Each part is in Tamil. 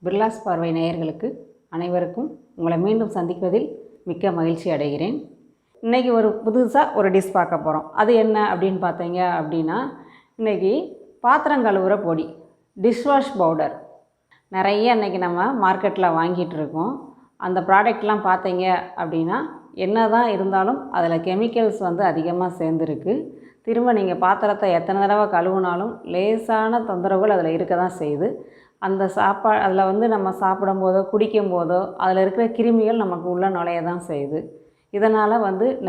பிர்லாஸ் பார்வை நேயர்களுக்கு அனைவருக்கும் உங்களை மீண்டும் சந்திப்பதில் மிக்க மகிழ்ச்சி அடைகிறேன். இன்றைக்கி புதுசாக ஒரு டிஷ் பார்க்க போகிறோம். அது என்ன அப்படின்னு பார்த்தீங்க அப்படின்னா, இன்றைக்கி பாத்திரம் கழுவுற பொடி, டிஷ்வாஷ் பவுடர் நிறைய இன்றைக்கி நம்ம மார்க்கெட்டில் வாங்கிட்டு இருக்கோம். அந்த ப்ராடக்ட்லாம் பார்த்தீங்க அப்படின்னா என்ன தான் இருந்தாலும் அதில் கெமிக்கல்ஸ் அதிகமாக சேர்ந்துருக்கு. திரும்ப நீங்கள் பாத்திரத்தை எத்தனை தடவை கழுவுனாலும் லேசான தொந்தரவுகள் அதில் இருக்க தான் செய்யுது. அந்த அதில் நம்ம சாப்பிடும்போதோ குடிக்கும்போதோ அதில் இருக்கிற கிருமிகள் நமக்கு உள்ளே நுழைய தான் செய்யுது. இதனால்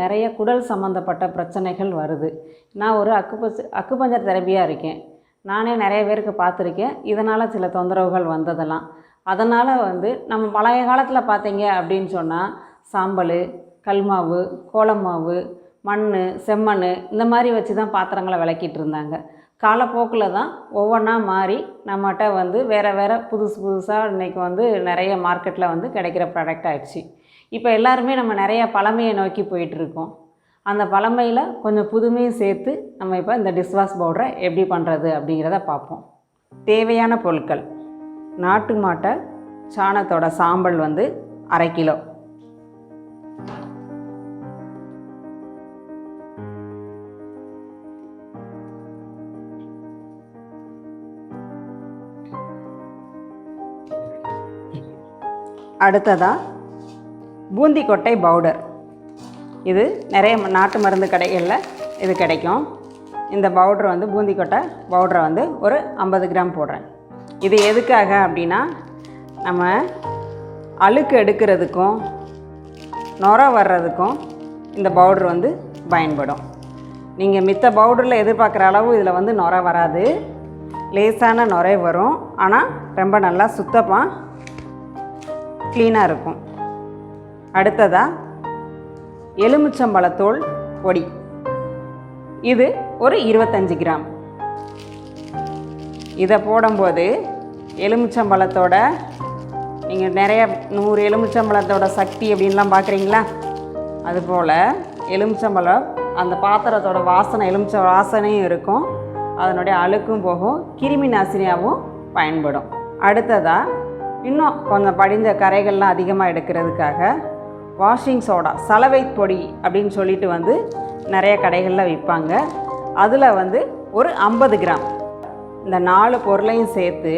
நிறைய குடல் சம்மந்தப்பட்ட பிரச்சனைகள் வருது. நான் ஒரு அக்குபஞ்சர் தெரப்பியாக இருக்கேன். நானே நிறைய பேருக்கு பார்த்துருக்கேன். இதனால் சில தொந்தரவுகள் வந்ததெல்லாம். அதனால் நம்ம பழைய காலத்தில் பார்த்தீங்க அப்படின்னு சொன்னால் சாம்பல், கல்மாவு, கோலமாவு, மண், செம்மண் இந்த மாதிரி வச்சு தான் பாத்திரங்களை விளக்கிட்டு இருந்தாங்க. காலப்போக்கில் தான் ஒவ்வொன்றா மாறி நம்மகிட்ட வேறு புதுசாக இன்றைக்கி நிறைய மார்க்கெட்டில் கிடைக்கிற ப்ராடக்ட் ஆகிடுச்சு. இப்போ எல்லாருமே நம்ம நிறைய பழமையை நோக்கி போயிட்டுருக்கோம். அந்த பழமையில் கொஞ்சம் புதுமையும் சேர்த்து நம்ம இப்போ இந்த டிஷ்வாஷ் பவுடரை எப்படி பண்ணுறது அப்படிங்கிறத பார்ப்போம். தேவையான பொருட்கள்: நாட்டு மாட்டை சாணத்தோட சாம்பல் 1/2 கிலோ, அடுத்ததாக பூந்தி கொட்டை பவுடர். இது நிறைய நாட்டு மருந்து கடைகளில் இது கிடைக்கும். இந்த பவுடர் பூந்தி கொட்டை பவுடரை ஒரு 50 கிராம் போடுறேன். இது எதுக்காக அப்படின்னா, நம்ம அழுக்கு எடுக்கிறதுக்கும் நுரை வர்றதுக்கும் இந்த பவுடர் பயன்படும். நீங்கள் மித்த பவுடரில் எதிர்பார்க்குற அளவு இதில் நுரை வராது. லேசான நுரை வரும், ஆனால் ரொம்ப நல்லா சுத்தமாக க்ளீனாக இருக்கும். அடுத்ததாக எலுமிச்சம்பழத்தோல் பொடி. இது ஒரு 25 கிராம். இதை போடும்போது எலுமிச்சம்பழத்தோட நீங்கள் நிறைய 100 எலுமிச்சம்பழத்தோட சக்தி அப்படின்லாம் பார்க்குறீங்களா, அதுபோல் எலுமிச்சம்பழம் அந்த பாத்திரத்தோட வாசனை, எலுமிச்ச வாசனையும் இருக்கும், அதனுடைய அழுக்கும் போகும், கிருமி நாசினியாகவும் பயன்படும். அடுத்ததாக இன்னும் கொஞ்சம் படிஞ்ச கரைகள்லாம் அதிகமாக எடுக்கிறதுக்காக வாஷிங் சோடா, சலவை பொடி அப்படின்னு சொல்லிட்டு நிறைய கடைகளில் விற்பாங்க. அதில் ஒரு 50 கிராம். இந்த 4 பொருளையும் சேர்த்து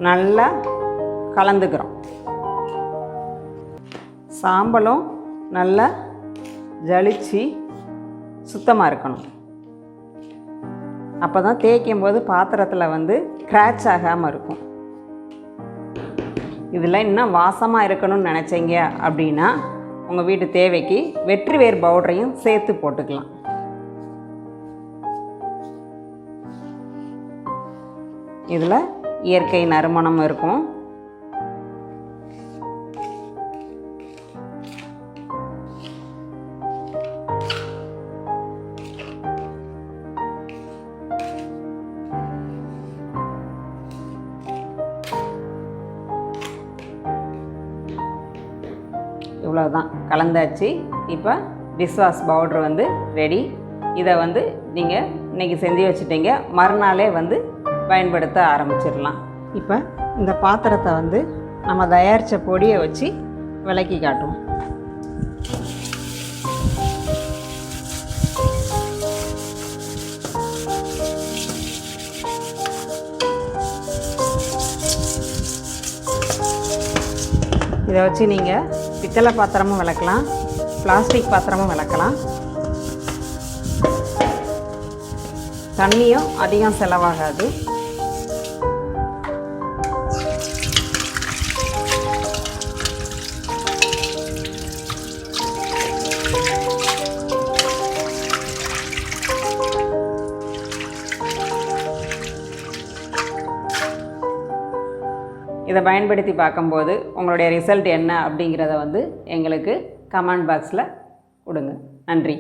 நல்லா கலந்துக்கிறோம். சாம்பலும் நல்லா ஜலிச்சு சுத்தமாக இருக்கணும். அப்போ தான் தேய்க்கும் போது பாத்திரத்தில் கிராச் ஆகாமல் இருக்கும். இதில் இன்னும் வாசமாக இருக்கணும்னு நினச்சிங்க அப்படின்னா உங்கள் வீட்டு தேவைக்கு வெற்றி வேர் பவுடரையும் சேர்த்து போட்டுக்கலாம். இதில் இயற்கை நறுமணம் இருக்கும். இவ்வளோதான், கலந்தாச்சு. இப்போ டிஷ்வாஷ் பவுட்ரு ரெடி. இதை நீங்கள் இன்றைக்கி செஞ்சு வச்சுட்டீங்க, மறுநாளே பயன்படுத்த ஆரம்பிச்சிடலாம். இப்போ இந்த பாத்திரத்தை நம்ம தயாரித்த பொடியை வச்சு விளக்கி காட்டுவோம். இதை வச்சு நீங்கள் பித்தளை பாத்திரமும் விளக்கலாம், பிளாஸ்டிக் பாத்திரமும் விளக்கலாம். தண்ணியும் அதிகம் செலவாகாது. இதை பயன்படுத்தி பார்க்கும்போது உங்களுடைய ரிசல்ட் என்ன அப்படிங்கிறத எங்களுக்கு கமெண்ட் பாக்ஸில் கொடுங்க. நன்றி.